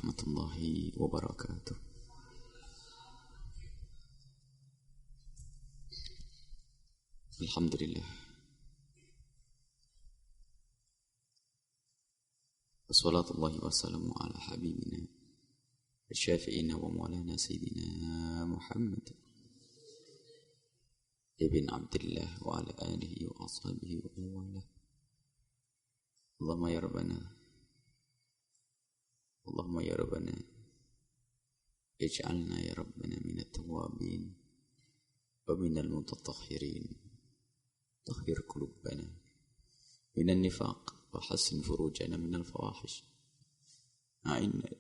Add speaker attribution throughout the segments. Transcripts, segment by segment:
Speaker 1: warahmatullahi wabarakatuh. Alhamdulillah. Wassalatullahi wassalamu ala habibina syafi'ina wa maulana sayyidina Muhammad ibn Abdullah wa ala alihi wa ashabihi wa wala. Allahumma ya Rabbana, Allahumma ya Rabbana, ij'alna ya Rabbana minat tawabin wa minal mutatahhirin, tahhir qulubana minan nifaq wa hassin furujana minal fawahish. A'inna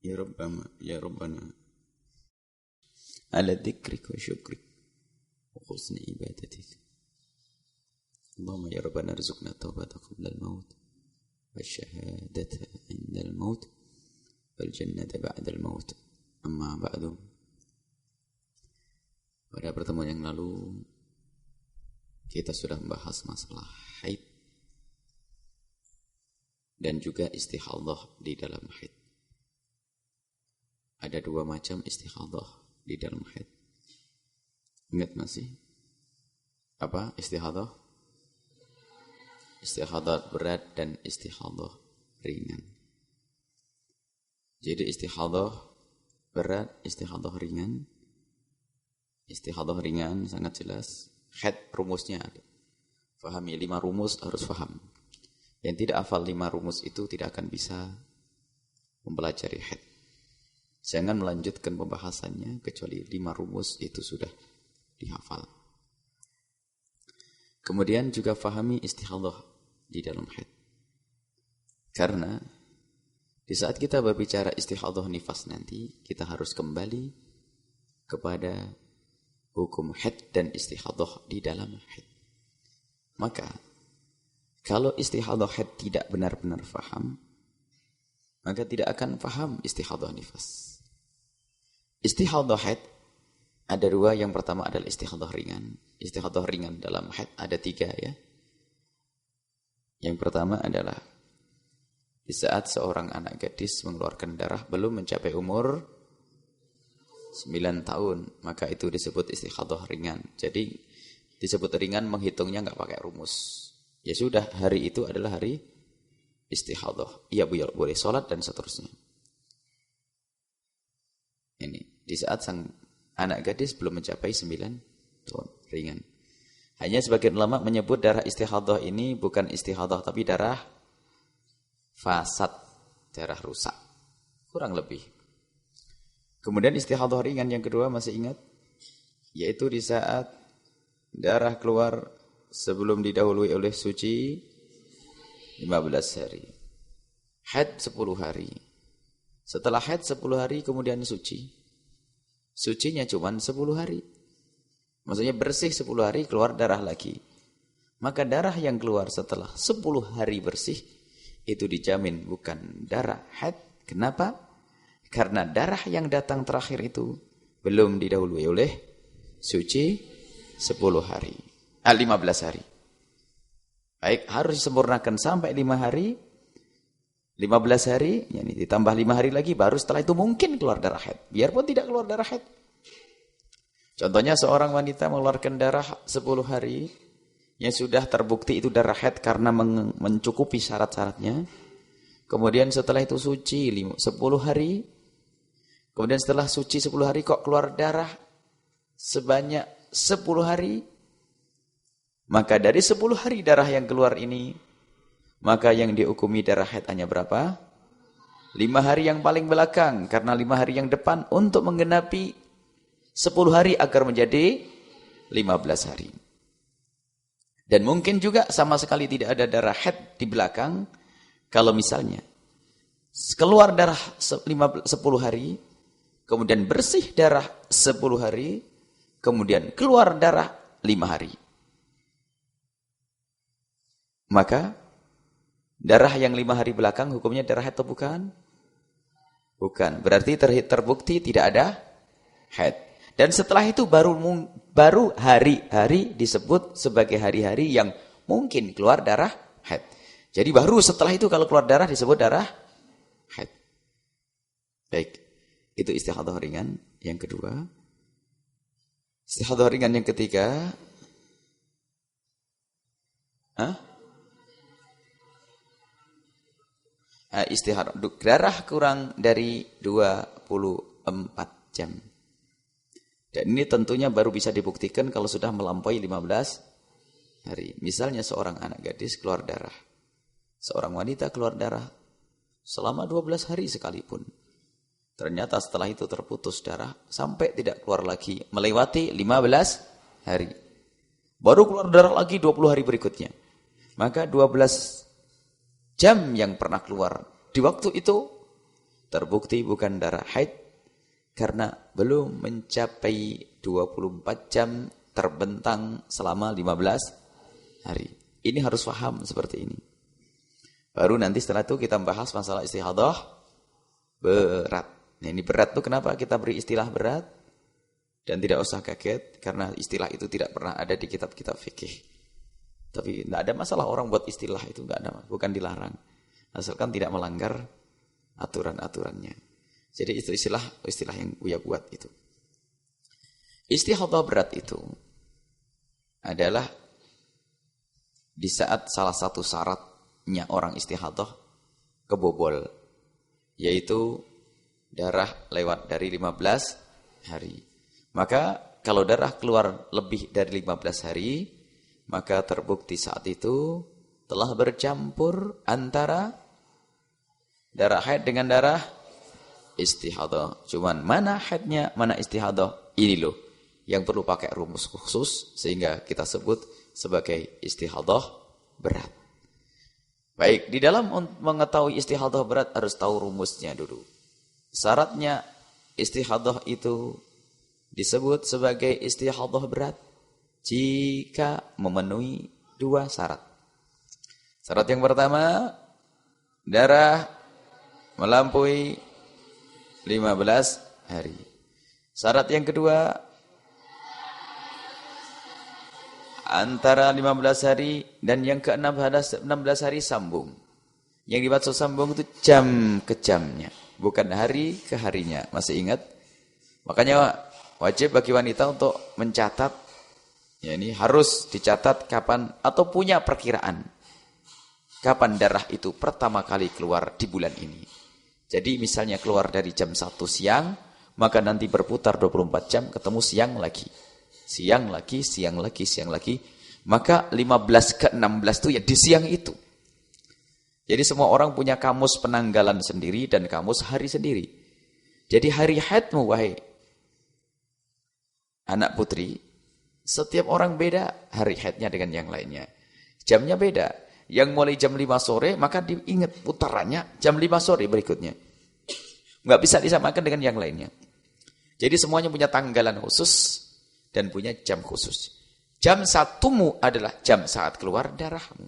Speaker 1: ya Rabbana ala dhikrik wa syukrik wa husni ibadatik. Allahumma ya Rabbana rizukna taubata qabla al-maut wa syahadata inda al-maut wal jannata ba'da al-maut. Amma ba'du. Pada pertemuan yang lalu kita sudah membahas masalah haid dan juga istighadah di dalam haid. Ada dua macam istighadah di dalam haid. Ingat masih? Apa istighadah? Istighadah berat dan istighadah ringan. Jadi istighadah berat, istighadah ringan. Istighadah ringan sangat jelas. Haid rumusnya ada. Fahami 5 rumus, harus faham. Yang tidak hafal 5 rumus itu tidak akan bisa mempelajari haid. Jangan melanjutkan pembahasannya kecuali 5 rumus itu sudah dihafal. Kemudian juga fahami istighadah di dalam haid. Karena di saat kita berbicara istighadah nifas nanti, kita harus kembali kepada hukum haid dan istighadah di dalam haid. Maka kalau istighadah haid tidak benar-benar faham, maka tidak akan faham istighadah nifas. Istighadah haid ada 2. Yang pertama adalah istighadah ringan. Istighadah ringan dalam haid ada 3 ya. Yang pertama adalah di saat seorang anak gadis mengeluarkan darah belum mencapai umur 9 tahun, maka itu disebut istighadah ringan. Jadi disebut ringan menghitungnya enggak pakai rumus. Ya sudah, hari itu adalah hari istighadah. Iya boleh sholat dan seterusnya. Ini di saat sang anak gadis belum mencapai 9 tahun, ringan. Hanya sebagian ulama menyebut darah istighadah ini bukan istighadah tapi darah fasad, darah rusak. Kurang lebih. Kemudian istighadah ringan yang kedua masih ingat? Yaitu di saat darah keluar sebelum didahului oleh suci 15 hari. Haid 10 hari. Setelah haid 10 hari kemudian suci. Sucinya cuma 10 hari. Maksudnya bersih 10 hari keluar darah lagi. Maka darah yang keluar setelah 10 hari bersih itu dijamin bukan darah haid. Kenapa? Karena darah yang datang terakhir itu belum didahului oleh suci 10 hari. 15 hari. Baik, harus disempurnakan sampai 5 hari. 15 hari, yani ditambah 5 hari lagi, baru setelah itu mungkin keluar darah haid. Biarpun tidak keluar darah haid. Contohnya seorang wanita mengeluarkan darah 10 hari, yang sudah terbukti itu darah haid karena mencukupi syarat-syaratnya. Kemudian setelah itu suci 10 hari. Kemudian setelah suci 10 hari kok keluar darah sebanyak 10 hari. Maka dari 10 hari darah yang keluar ini, maka yang dihukumi darah haid hanya berapa? 5 hari yang paling belakang. Karena 5 hari yang depan untuk menggenapi 10 hari agar menjadi 15 hari. Dan mungkin juga sama sekali tidak ada darah haid di belakang. Kalau misalnya keluar darah 10 hari, kemudian bersih darah 10 hari, kemudian keluar darah 5 hari. Maka darah yang 5 hari belakang hukumnya darah haid atau bukan? Bukan. Berarti terbukti tidak ada haid. Dan setelah itu baru hari-hari disebut sebagai hari-hari yang mungkin keluar darah haid. Jadi baru setelah itu kalau keluar darah disebut darah haid. Baik, itu istihadhah ringan. Yang kedua, istihadhah ringan yang ketiga, istihadhah darah kurang dari 24 jam. Dan ini tentunya baru bisa dibuktikan kalau sudah melampaui 15 hari. Misalnya seorang anak gadis keluar darah, seorang wanita keluar darah selama 12 hari sekalipun. Ternyata setelah itu terputus darah sampai tidak keluar lagi, melewati 15 hari. Baru keluar darah lagi 20 hari berikutnya. Maka 12 jam yang pernah keluar di waktu itu terbukti bukan darah haid karena belum mencapai 24 jam terbentang selama 15 hari. Ini harus paham seperti ini. Baru nanti setelah itu kita bahas masalah istihadhah berat. Nah, ini berat tuh kenapa kita beri istilah berat? Dan tidak usah kaget karena istilah itu tidak pernah ada di kitab-kitab fikih. Tapi tidak ada masalah orang buat istilah itu, tidak ada, bukan dilarang. Asalkan tidak melanggar aturan-aturannya. Jadi itu istilah yang Buya buat itu. Istihadhah berat itu adalah di saat salah satu syaratnya orang istihadhah kebobol, yaitu darah lewat dari 15 hari. Maka kalau darah keluar lebih dari 15 hari, maka terbukti saat itu telah bercampur antara darah haid dengan darah istihadhah. Cuman mana haidnya, mana istihadhah, ini loh yang perlu pakai rumus khusus sehingga kita sebut sebagai istihadhah berat. Baik, di dalam mengetahui istihadhah berat harus tahu rumusnya dulu. Syaratnya istihadhah itu disebut sebagai istihadhah berat jika memenuhi 2 syarat. Syarat yang pertama, darah melampaui 15 hari. Syarat yang kedua, antara 15 hari dan yang ke-16 hari sambung. Yang dimaksud sambung itu jam ke jamnya, bukan hari ke harinya. Masih ingat? Makanya wajib bagi wanita untuk mencatat, ya ini harus dicatat kapan atau punya perkiraan kapan darah itu pertama kali keluar di bulan ini. Jadi misalnya keluar dari jam 1 siang, maka nanti berputar 24 jam ketemu siang lagi. Siang lagi, siang lagi, siang lagi. Maka 15 ke 16 itu ya di siang itu. Jadi semua orang punya kamus penanggalan sendiri dan kamus hari sendiri. Jadi hari haidmu wahai anak putri, setiap orang beda hari haidnya dengan yang lainnya. Jamnya beda. Yang mulai jam 5 sore, maka diingat putarannya jam 5 sore berikutnya. Nggak bisa disamakan dengan yang lainnya. Jadi semuanya punya tanggalan khusus dan punya jam khusus. Jam 1mu adalah jam saat keluar darahmu.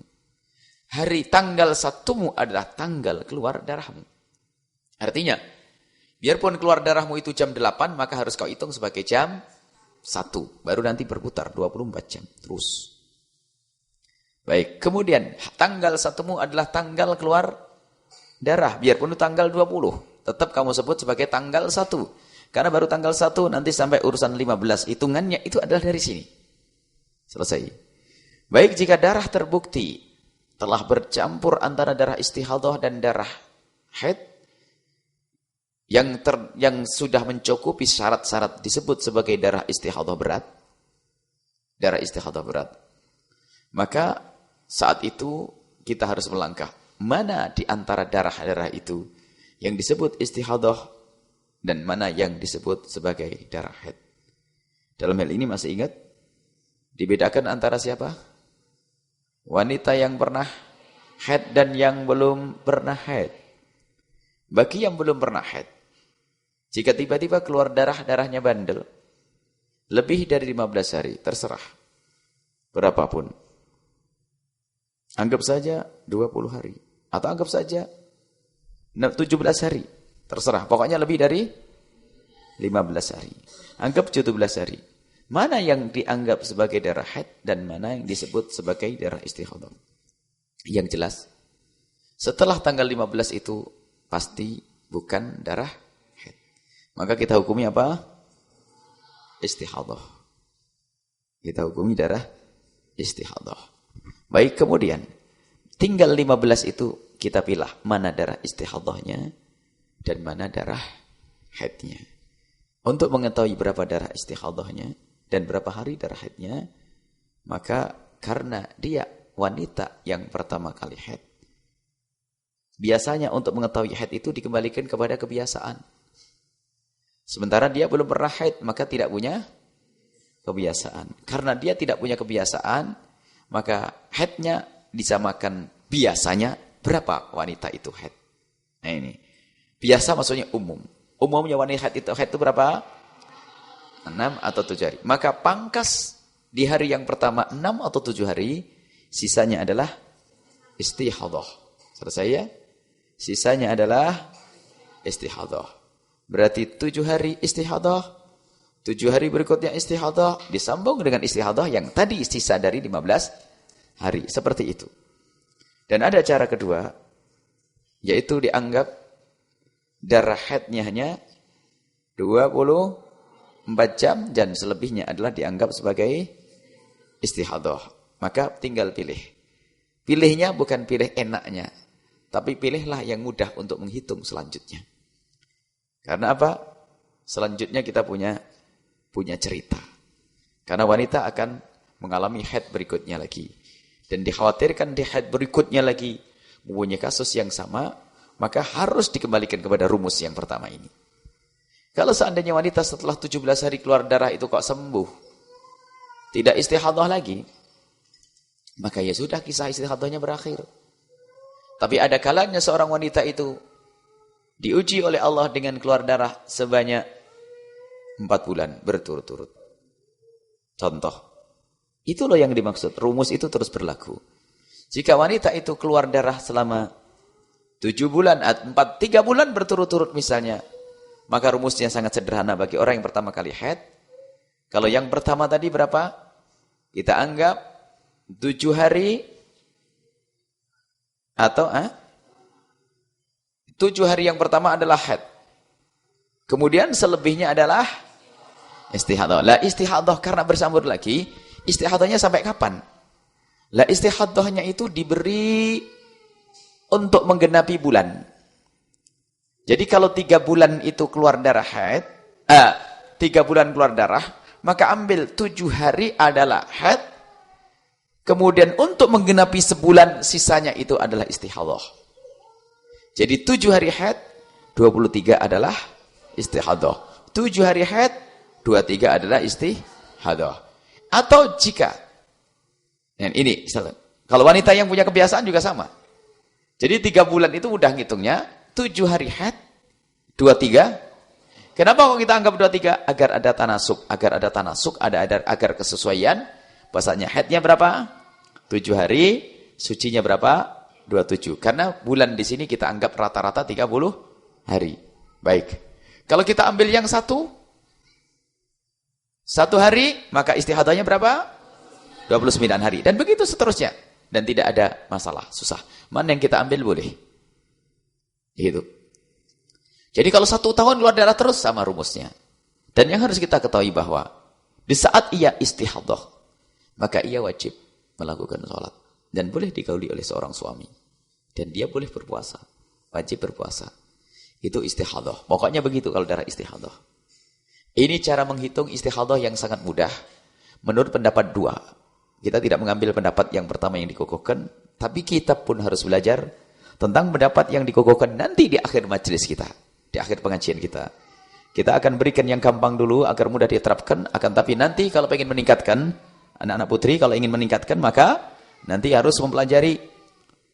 Speaker 1: Hari tanggal 1mu adalah tanggal keluar darahmu. Artinya, biarpun keluar darahmu itu jam 8, maka harus kau hitung sebagai jam 1. Baru nanti berputar 24 jam. Terus. Baik, kemudian tanggal 1mu adalah tanggal keluar darah. Biarpun itu tanggal 20. Tetap kamu sebut sebagai tanggal 1. Karena baru tanggal 1 nanti sampai urusan 15. Hitungannya itu adalah dari sini. Selesai. Baik, jika darah terbukti telah bercampur antara darah istihadhah dan darah haid yang sudah mencukupi syarat-syarat disebut sebagai darah istihadhah berat. Darah istihadhah berat. Maka saat itu kita harus melangkah. Mana di antara darah-darah itu yang disebut istihadhah dan mana yang disebut sebagai darah haid. Dalam hal ini masih ingat? Dibedakan antara siapa? Wanita yang pernah haid dan yang belum pernah haid. Bagi yang belum pernah haid, jika tiba-tiba keluar darahnya bandel, lebih dari 15 hari, terserah. Berapapun. Anggap saja 20 hari. Atau anggap saja 17 hari. Terserah. Pokoknya lebih dari 15 hari. Anggap 17 hari. Mana yang dianggap sebagai darah haid dan mana yang disebut sebagai darah istihadhah? Yang jelas, setelah tanggal 15 itu pasti bukan darah haid. Maka kita hukumi apa? Istihadah. Kita hukumi darah istihadah. Baik, kemudian tinggal 15 itu kita pilih mana darah istihadahnya dan mana darah haidnya. Untuk mengetahui berapa darah istihadahnya dan berapa hari darah haidnya, maka karena dia wanita yang pertama kali haid, biasanya untuk mengetahui haid itu dikembalikan kepada kebiasaan. Sementara dia belum pernah haid, maka tidak punya kebiasaan. Karena dia tidak punya kebiasaan, maka haidnya disamakan biasanya. Berapa wanita itu haid? Nah ini. Biasa maksudnya umum. Umumnya wanita haid itu berapa? 6 atau 7 hari. Maka pangkas di hari yang pertama 6 atau 7 hari, sisanya adalah istihadah. Selesai ya? Sisanya adalah istihadah. Berarti 7 hari istihadah, 7 hari berikutnya istihadah, disambung dengan istihadah yang tadi sisa dari 15 hari. Seperti itu. Dan ada cara kedua, yaitu dianggap darah haidnya hanya 24 jam dan selebihnya adalah dianggap sebagai istihadah. Maka tinggal pilih. Pilihnya bukan pilih enaknya, tapi pilihlah yang mudah untuk menghitung selanjutnya. Karena apa? Selanjutnya kita punya cerita. Karena wanita akan mengalami haid berikutnya lagi. Dan dikhawatirkan di haid berikutnya lagi mempunyai kasus yang sama, maka harus dikembalikan kepada rumus yang pertama ini. Kalau seandainya wanita setelah 17 hari keluar darah itu kok sembuh, tidak istihadah lagi, maka ya sudah, kisah istihadahnya berakhir. Tapi ada kalanya seorang wanita itu diuji oleh Allah dengan keluar darah sebanyak 4 bulan berturut-turut. Contoh. Itu loh yang dimaksud. Rumus itu terus berlaku. Jika wanita itu keluar darah selama 7 bulan, 3 bulan berturut-turut misalnya, maka rumusnya sangat sederhana bagi orang yang pertama kali haid. Kalau yang pertama tadi berapa? Kita anggap 7 hari atau 7 hari yang pertama adalah haid. Kemudian selebihnya adalah istihadah. Lah istihadah karena bersambut lagi, istihadahnya sampai kapan? Lah istihadahnya itu diberi untuk menggenapi bulan. Jadi kalau 3 bulan itu keluar darah haid, 3 bulan keluar darah, maka ambil 7 hari adalah haid. Kemudian untuk menggenapi sebulan sisanya itu adalah istihadah. Jadi 7 hari haid, 23 adalah istihadah. 7 hari haid, 23 adalah istihadah. Atau jika, dan ini, kalau wanita yang punya kebiasaan juga sama. Jadi 3 bulan itu mudah ngitungnya, 7 hari haid, 23. Kenapa kok kita anggap 23? Agar ada tanasuk, agar kesesuaian. Bahasanya haidnya berapa? 7 hari, sucinya berapa? 27. Karena bulan di sini kita anggap rata-rata 30 hari. Baik. Kalau kita ambil yang satu hari, maka istihadahnya berapa? 29 hari. Dan begitu seterusnya. Dan tidak ada masalah, susah. Mana yang kita ambil boleh. Gitu. Jadi kalau 1 tahun keluar darah terus sama rumusnya. Dan yang harus kita ketahui bahwa di saat ia istihadah, maka ia wajib melakukan sholat. Dan boleh digauli oleh seorang suami. Dan dia boleh berpuasa. Wajib berpuasa. Itu istihadah. Pokoknya begitu kalau darah istihadah. Ini cara menghitung istihadah yang sangat mudah. Menurut pendapat 2. Kita tidak mengambil pendapat yang pertama yang dikukuhkan. Tapi kita pun harus belajar tentang pendapat yang dikukuhkan nanti di akhir majelis kita. Di akhir pengajian kita. Kita akan berikan yang gampang dulu agar mudah diterapkan. Akan tapi nanti kalau ingin meningkatkan, anak-anak putri kalau ingin meningkatkan, maka nanti harus mempelajari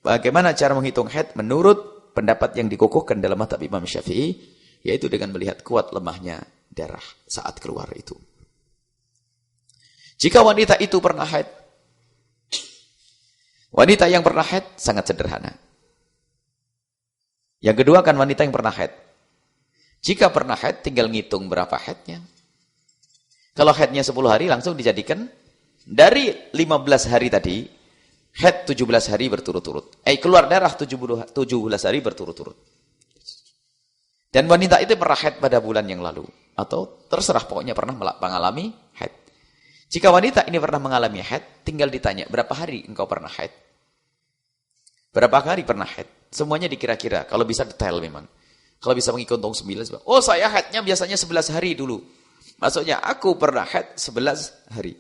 Speaker 1: bagaimana cara menghitung haid menurut pendapat yang dikukuhkan dalam mazhab Imam Syafi'i, yaitu dengan melihat kuat lemahnya darah saat keluar itu. Jika wanita itu pernah haid, wanita yang pernah haid sangat sederhana. Yang kedua kan wanita yang pernah haid. Jika pernah haid tinggal ngitung berapa haidnya. Kalau haidnya 10 hari langsung dijadikan dari 15 hari tadi, haid 17 hari berturut-turut. Keluar darah 17 hari berturut-turut. Dan wanita itu pernah haid pada bulan yang lalu. Atau terserah pokoknya pernah mengalami haid. Jika wanita ini pernah mengalami haid, tinggal ditanya, berapa hari engkau pernah haid? Berapa hari pernah haid? Semuanya dikira-kira, kalau bisa detail memang. Kalau bisa menghitung 9, oh saya haidnya biasanya 11 hari dulu. Maksudnya aku pernah haid 11 hari.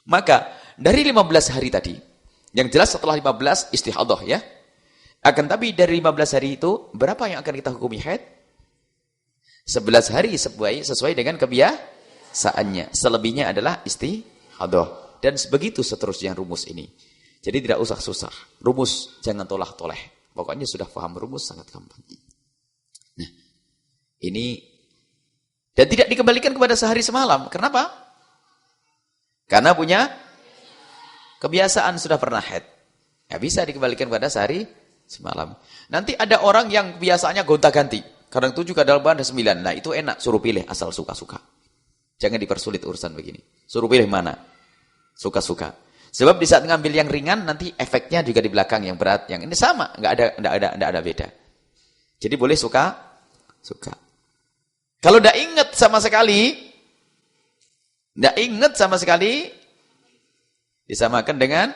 Speaker 1: Maka dari 15 hari tadi, yang jelas setelah 15 istihadah ya. Akan tapi dari 15 hari itu, berapa yang akan kita hukumi haid? 11 hari sesuai dengan kebiasaannya. Selebihnya adalah istihadah. Dan begitu seterusnya rumus ini. Jadi tidak usah susah. Rumus jangan tolah-toleh. Pokoknya sudah paham rumus sangat gampang. Nah, ini dan tidak dikembalikan kepada sehari semalam. Kenapa? Karena punya kebiasaan sudah pernah haid. Ya bisa dikembalikan kepada sehari semalam. Nanti ada orang yang biasanya gonta-ganti. Kadang 7, kadang 8, ada 9. Nah itu enak, suruh pilih asal suka-suka. Jangan dipersulit urusan begini. Suruh pilih mana? Suka-suka. Sebab di saat ngambil yang ringan, nanti efeknya juga di belakang yang berat. Yang ini sama, nggak ada beda. Jadi boleh suka. Kalau tidak ingat sama sekali, disamakan dengan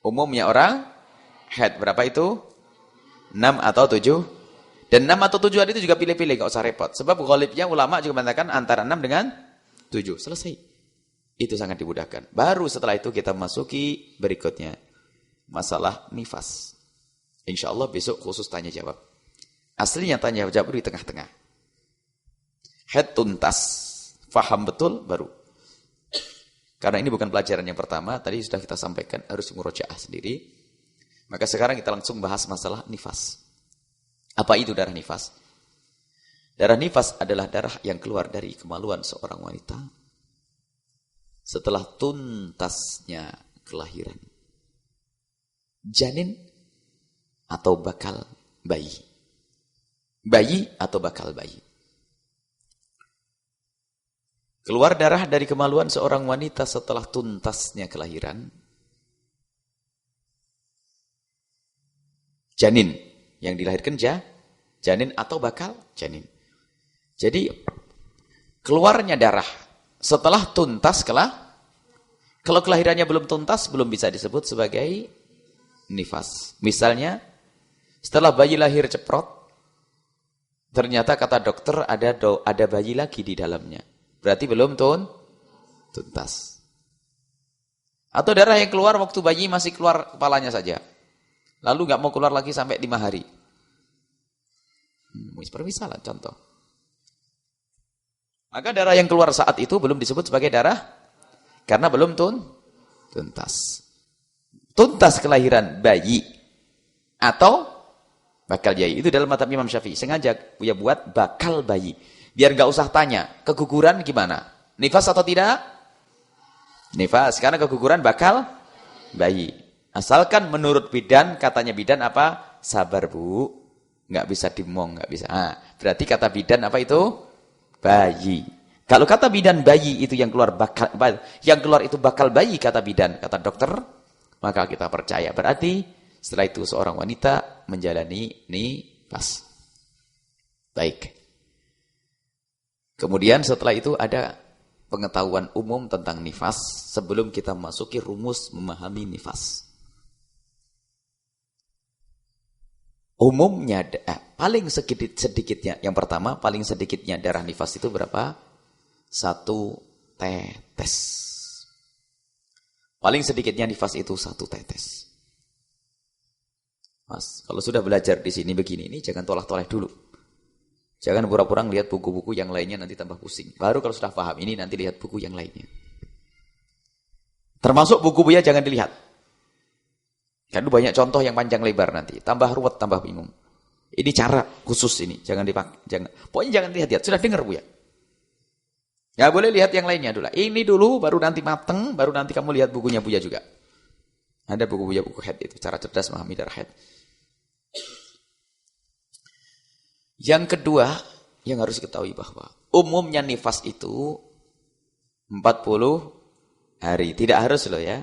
Speaker 1: umumnya orang haid. Berapa itu? 6 atau 7. Dan 6 atau 7 itu juga pilih-pilih, nggak usah repot. Sebab ghalibnya ulama juga mengatakan antara 6 dengan 7. Selesai. Itu sangat dimudahkan. Baru setelah itu kita masuki berikutnya. Masalah nifas. Insya Allah besok khusus tanya jawab. Aslinya tanya jawab di tengah-tengah. Haid tuntas. Faham betul baru. Karena ini bukan pelajaran yang pertama. Tadi sudah kita sampaikan harus murojaah sendiri. Maka sekarang kita langsung bahas masalah nifas. Apa itu darah nifas? Darah nifas adalah darah yang keluar dari kemaluan seorang wanita setelah tuntasnya kelahiran. Janin atau bakal bayi. Bayi atau bakal bayi. Keluar darah dari kemaluan seorang wanita setelah tuntasnya kelahiran. Janin yang dilahirkan janin atau bakal janin. Jadi keluarnya darah setelah tuntas kalau kelahirannya belum tuntas belum bisa disebut sebagai nifas. Misalnya setelah bayi lahir ceprot, ternyata kata dokter ada bayi lagi di dalamnya. Berarti belum tuntas. Atau darah yang keluar waktu bayi masih keluar kepalanya saja. Lalu nggak mau keluar lagi sampai 5 hari. Permisalan contoh. Maka darah yang keluar saat itu belum disebut sebagai darah karena belum tuntas. Tuntas kelahiran bayi atau bakal bayi. Itu dalam mazhab Imam Syafi'i. Sengaja Buya buat bakal bayi. Biar nggak usah tanya, keguguran gimana? Nifas atau tidak? Nifas, karena keguguran bakal bayi. Asalkan menurut bidan, katanya bidan apa? Sabar bu, nggak bisa dimong, nggak bisa. Berarti kata bidan apa itu? Bayi. Kalau kata bidan bayi itu yang keluar itu bakal bayi kata bidan, kata dokter, maka kita percaya. Berarti setelah itu seorang wanita menjalani nifas. Baik. Kemudian setelah itu ada pengetahuan umum tentang nifas sebelum kita masuki rumus memahami nifas. Umumnya paling sedikitnya, yang pertama paling sedikitnya darah nifas itu berapa? 1 tetes. Paling sedikitnya nifas itu 1 tetes. Mas, kalau sudah belajar di sini begini, ini jangan tolak-tolak dulu. Jangan pura-pura lihat buku-buku yang lainnya nanti tambah pusing. Baru kalau sudah paham ini nanti lihat buku yang lainnya. Termasuk buku Buya jangan dilihat. Kan banyak contoh yang panjang lebar nanti, tambah ruwet, tambah bingung. Ini cara khusus ini, jangan dipakai, pokoknya jangan lihat-lihat. Sudah dengar Buya? Ya boleh lihat yang lainnya dulu. Ini dulu, baru nanti mateng, baru nanti kamu lihat bukunya Buya juga. Ada buku Buya, buku haid itu, cara cerdas memahami darah haid. Yang kedua, yang harus diketahui bahwa umumnya nifas itu 40 hari, tidak harus loh ya.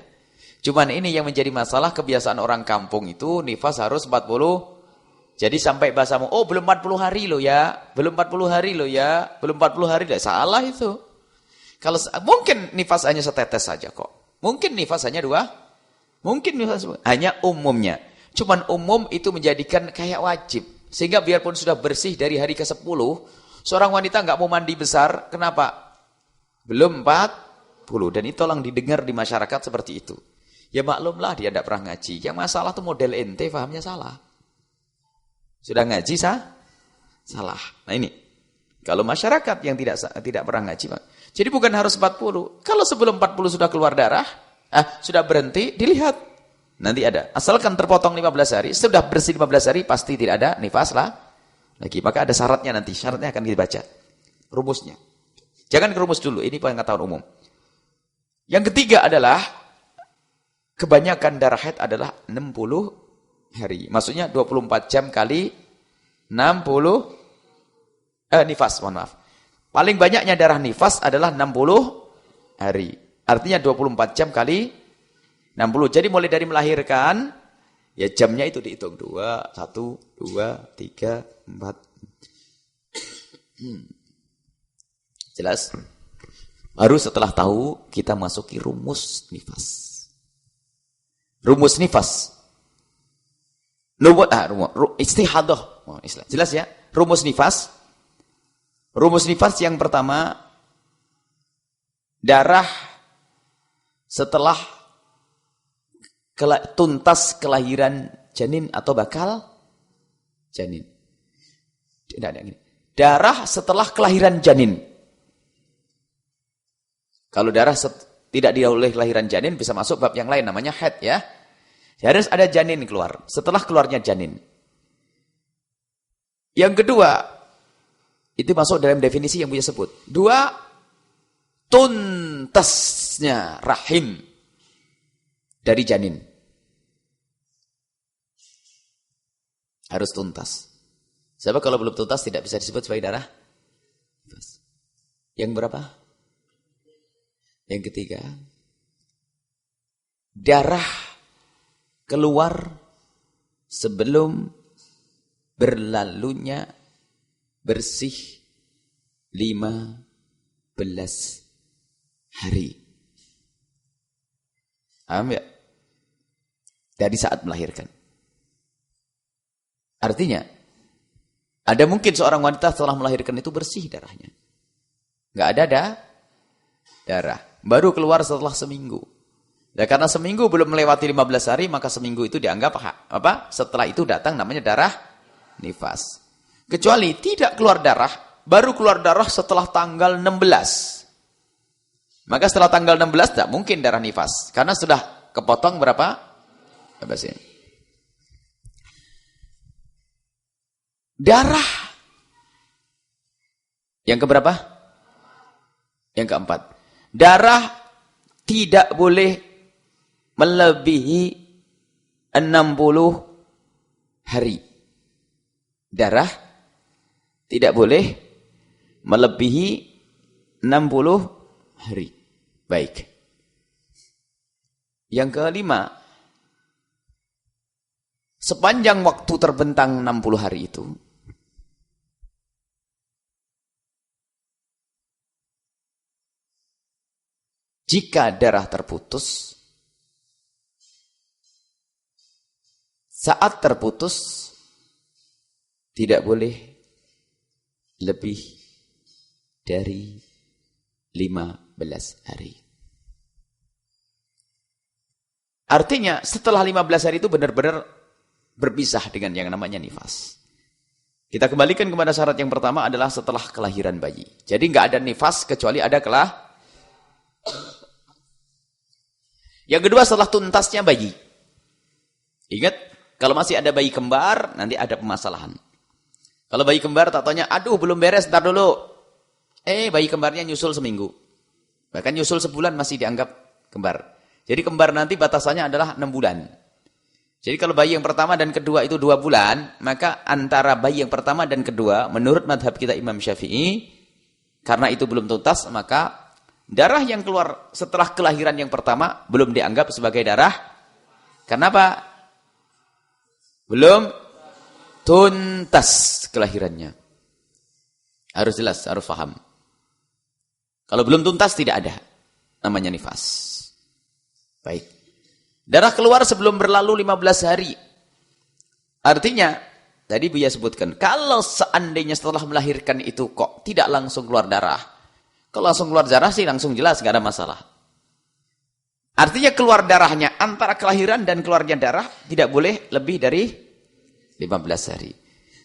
Speaker 1: Cuman ini yang menjadi masalah kebiasaan orang kampung itu nifas harus 40 Jadi sampai bahasamu, oh belum 40 hari loh ya, belum 40 hari loh ya, belum 40 hari loh. Salah itu. Kalau mungkin nifas hanya setetes saja kok. Mungkin nifas hanya 2. Mungkin nifas hanya umumnya. Cuman umum itu menjadikan kayak wajib. Sehingga biarpun sudah bersih dari hari ke-10, seorang wanita nggak mau mandi besar, kenapa? Belum 40. Dan itu tolong didengar di masyarakat seperti itu. Ya maklumlah dia tidak pernah ngaji. Yang masalah tuh model ente, fahamnya salah. Sudah ngaji salah. Nah ini, kalau masyarakat yang tidak pernah ngaji, jadi bukan harus 40. Kalau sebelum 40 sudah keluar darah, sudah berhenti, dilihat. Nanti ada. Asalkan terpotong 15 hari, sudah bersih 15 hari, pasti tidak ada nifas lah. Lagi, maka ada syaratnya nanti. Syaratnya akan dibaca. Rumusnya. Jangan kerumus dulu, ini pengetahuan umum. Yang ketiga adalah, kebanyakan darah haid adalah 60 hari. Maksudnya 24 jam kali 60 nifas, mohon maaf. Paling banyaknya darah nifas adalah 60 hari. Artinya 24 jam kali 60. Jadi mulai dari melahirkan, ya jamnya itu dihitung. 2, 1, 2, 3, 4. Jelas? Baru setelah tahu, kita masuki rumus nifas. Rumus nifas. Istihadah. Oh, jelas ya? Rumus nifas. Rumus nifas yang pertama, darah setelah tuntas kelahiran janin atau bakal janin. Tidak ada gini. Darah setelah kelahiran janin. Kalau darah tidak didahului kelahiran janin, bisa masuk bab yang lain, namanya haid ya. Harus ada janin keluar, setelah keluarnya janin. Yang kedua, itu masuk dalam definisi yang punya sebut. 2, tuntasnya rahim dari janin. Harus tuntas. Sebab kalau belum tuntas tidak bisa disebut sebagai darah. Yang berapa? Yang ketiga, darah keluar sebelum berlalunya bersih 15 hari. Paham ya? Dari saat melahirkan. Artinya, ada mungkin seorang wanita setelah melahirkan itu bersih darahnya. Nggak ada darah. Baru keluar setelah seminggu. Dan karena seminggu belum melewati 15 hari, maka seminggu itu dianggap apa? Setelah itu datang namanya darah nifas. Kecuali tidak keluar darah, baru keluar darah setelah tanggal 16. Maka setelah tanggal 16 tidak mungkin darah nifas. Karena sudah kepotong berapa? Darah. Yang keberapa? Yang keempat. Darah tidak boleh melebihi 60 hari. Darah tidak boleh melebihi 60 hari. Baik. Yang kelima, sepanjang waktu terbentang 60 hari itu, jika darah terputus, saat terputus, tidak boleh lebih dari 15 hari. Artinya setelah 15 hari itu benar-benar berpisah dengan yang namanya nifas. Kita kembalikan kepada syarat yang pertama adalah setelah kelahiran bayi. Jadi nggak ada nifas kecuali ada Yang kedua setelah tuntasnya bayi. Ingat, kalau masih ada bayi kembar, nanti ada permasalahan. Kalau bayi kembar tak tanya, aduh belum beres, ntar dulu. Bayi kembarnya nyusul seminggu. Bahkan nyusul sebulan masih dianggap kembar. Jadi kembar nanti batasannya adalah 6 bulan. Jadi kalau bayi yang pertama dan kedua itu 2 bulan, maka antara bayi yang pertama dan kedua, menurut madhab kita Imam Syafi'i, karena itu belum tuntas, maka darah yang keluar setelah kelahiran yang pertama belum dianggap sebagai darah. Kenapa? Belum tuntas kelahirannya. Harus jelas, harus paham. Kalau belum tuntas tidak ada namanya nifas. Baik. Darah keluar sebelum berlalu 15 hari. Artinya, tadi Buya sebutkan, kalau seandainya setelah melahirkan itu kok tidak langsung keluar darah. Kalau langsung keluar darah sih langsung jelas, nggak ada masalah. Artinya keluar darahnya antara kelahiran dan keluarnya darah tidak boleh lebih dari 15 hari.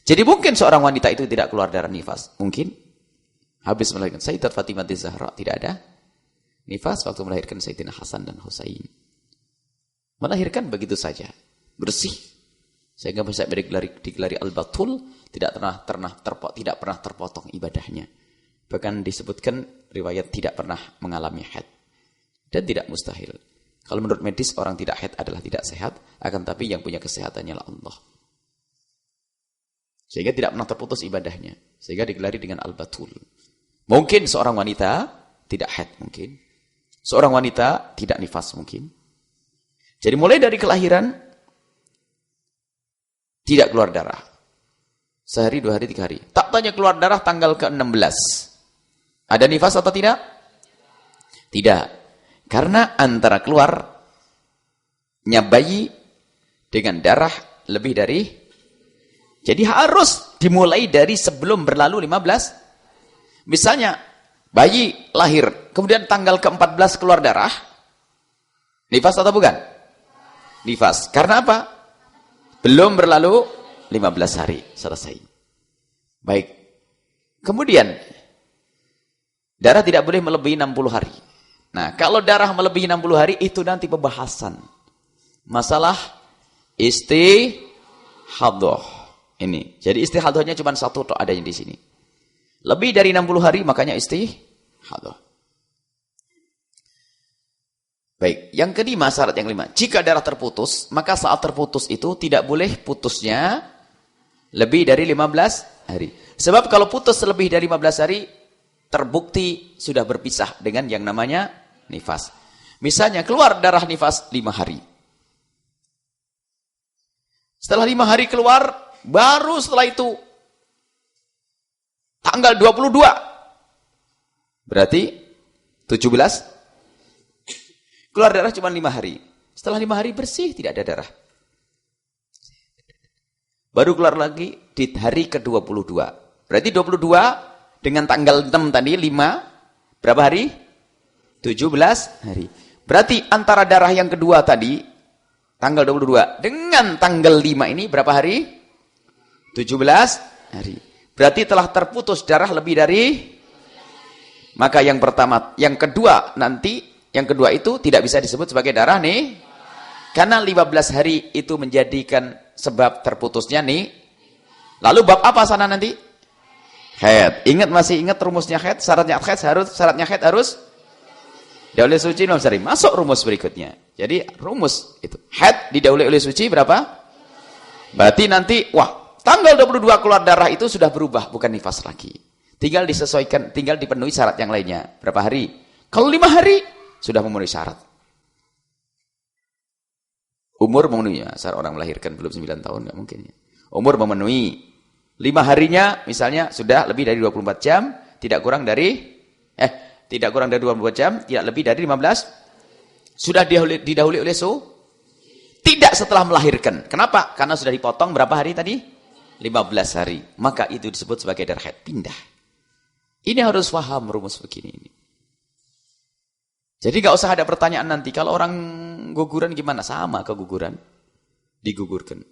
Speaker 1: Jadi mungkin seorang wanita itu tidak keluar darah nifas. Mungkin habis melahirkan Sayyidat Fatimah Zahra tidak ada nifas waktu melahirkan Sayyidina Hasan dan Husain. Melahirkan begitu saja, bersih. Sehingga bisa digelari al-batul, tidak pernah terpotong ibadahnya. Bahkan disebutkan riwayat tidak pernah mengalami haid. Dan tidak mustahil. Kalau menurut medis orang tidak haid adalah tidak sehat, akan tapi yang punya kesehatannya adalah Allah. Sehingga tidak pernah terputus ibadahnya. Sehingga digelari dengan al-batul. Mungkin seorang wanita tidak haid mungkin. Seorang wanita tidak nifas mungkin. Jadi mulai dari kelahiran tidak keluar darah. Sehari, 2 hari, 3 hari. Tak tanya keluar darah tanggal ke-16. Ada nifas atau tidak? Tidak. Karena antara keluarnya bayi dengan darah lebih dari. Jadi harus dimulai dari sebelum berlalu 15. Misalnya bayi lahir, kemudian tanggal ke-14 keluar darah. Nifas atau bukan? Nifas. Karena apa? Belum berlalu 15 hari. Selesai. Baik. Kemudian darah tidak boleh melebihi 60 hari. Nah, kalau darah melebihi 60 hari, itu nanti pembahasan. Masalah istihadhah. Ini. Jadi istihadhahnya cuma satu tok adanya di sini. Lebih dari 60 hari, makanya istihadhah. Baik. Yang kelima, syarat yang kelima. Jika darah terputus, maka saat terputus itu tidak boleh putusnya lebih dari 15 hari. Sebab kalau putus lebih dari 15 hari, terbukti sudah berpisah dengan yang namanya nifas. Misalnya keluar darah nifas 5 hari. Setelah 5 hari keluar, baru setelah itu tanggal 22. Berarti 17. Keluar darah cuma 5 hari. Setelah 5 hari bersih, tidak ada darah. Baru keluar lagi di hari ke-22. Berarti 22 dengan tanggal 6 tadi, 5, berapa hari? 17 hari. Berarti antara darah yang kedua tadi, tanggal 22, dengan tanggal 5 ini, berapa hari? 17 hari. Berarti telah terputus darah lebih dari, maka yang pertama, yang kedua nanti, yang kedua itu tidak bisa disebut sebagai darah nih, karena 15 hari itu menjadikan sebab terputusnya nih. Lalu bab apa sana nanti? Haid. Masih ingat rumusnya haid? Syaratnya haid harus didahului suci. Masuk rumus berikutnya. Jadi rumus itu. Haid didahului oleh suci berapa? Berarti nanti, tanggal 22 keluar darah itu sudah berubah, bukan nifas lagi. Tinggal disesuaikan, tinggal dipenuhi syarat yang lainnya. Berapa hari? Kalau 5 hari, sudah memenuhi syarat. Umur memenuhi, syarat orang melahirkan belum 9 tahun, nggak mungkin. Umur memenuhi. 5 harinya misalnya sudah lebih dari 24 jam, tidak kurang dari 24 jam, tidak lebih dari 15. Sudah didahului oleh tidak setelah melahirkan. Kenapa? Karena sudah dipotong berapa hari tadi? 15 hari. Maka itu disebut sebagai darah haid, pindah. Ini harus paham rumus begini ini. Jadi nggak usah ada pertanyaan nanti kalau orang guguran gimana? Sama keguguran, digugurkan.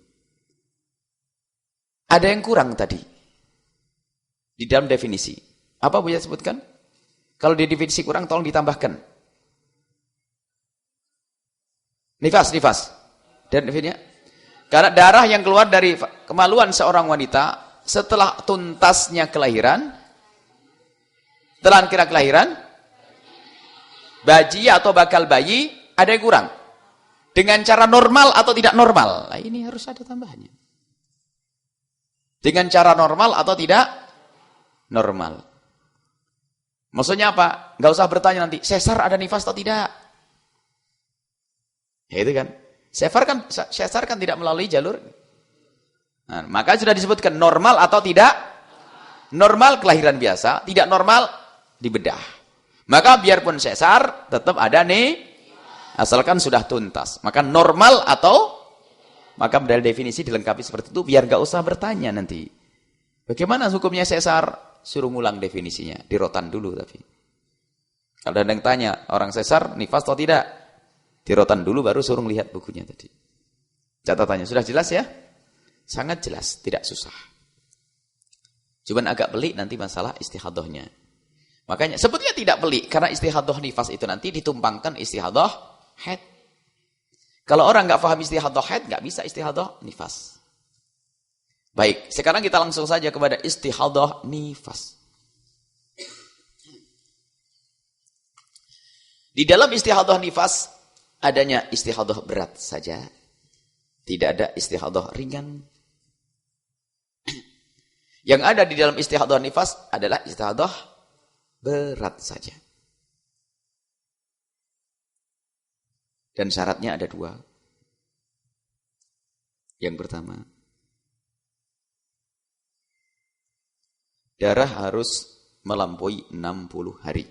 Speaker 1: Ada yang kurang tadi di dalam definisi. Apa Buya sebutkan? Kalau di definisi kurang tolong ditambahkan. Nifas. Dan definisinya, karena darah yang keluar dari kemaluan seorang wanita setelah tuntasnya kelahiran, setelah kira kelahiran, bayi atau bakal bayi, ada yang kurang. Dengan cara normal atau tidak normal? Nah, ini harus ada tambahannya. Dengan cara normal atau tidak normal. Maksudnya apa? Nggak usah bertanya nanti, sesar ada nifas atau tidak? Ya itu kan. Sesar kan tidak melalui jalur. Nah, maka sudah disebutkan normal atau tidak? Normal kelahiran biasa, tidak normal dibedah. Maka biarpun sesar tetap ada nih, asalkan sudah tuntas. Maka normal atau, maka dari definisi dilengkapi seperti itu biar gak usah bertanya nanti. Bagaimana hukumnya sesar? Suruh ngulang definisinya, dirotan dulu tapi. Kalau ada yang tanya, orang sesar nifas atau tidak? Dirotan dulu baru suruh lihat bukunya tadi. Catatannya sudah jelas ya? Sangat jelas, tidak susah. Cuman agak pelik nanti masalah istihadahnya. Makanya sebetulnya tidak pelik, karena istihadah nifas itu nanti ditumpangkan istihadah haid. Kalau orang nggak paham istihadah haid, nggak bisa istihadah nifas. Baik, sekarang kita langsung saja kepada istihadah nifas. Di dalam istihadah nifas, adanya istihadah berat saja. Tidak ada istihadah ringan. Yang ada di dalam istihadah nifas adalah istihadah berat saja. Dan syaratnya ada 2. Yang pertama, darah harus melampaui 60 hari.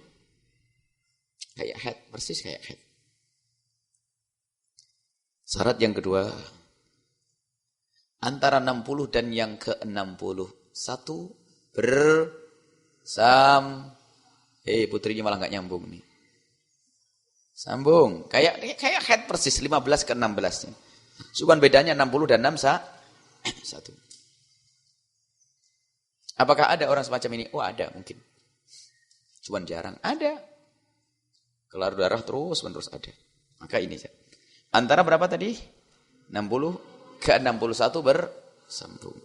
Speaker 1: Kayak haid, persis kayak haid. Syarat yang kedua, antara 60 dan yang ke-61 putrinya malah nggak nyambung nih. Sambung. Kayak haid persis 15 ke 16-nya. Cuman bedanya 60 dan 61. Apakah ada orang semacam ini? Oh, ada mungkin. Cuman jarang. Ada. Kelar darah terus menerus ada. Maka ini saja. Antara berapa tadi? 60 ke 61 bersambung.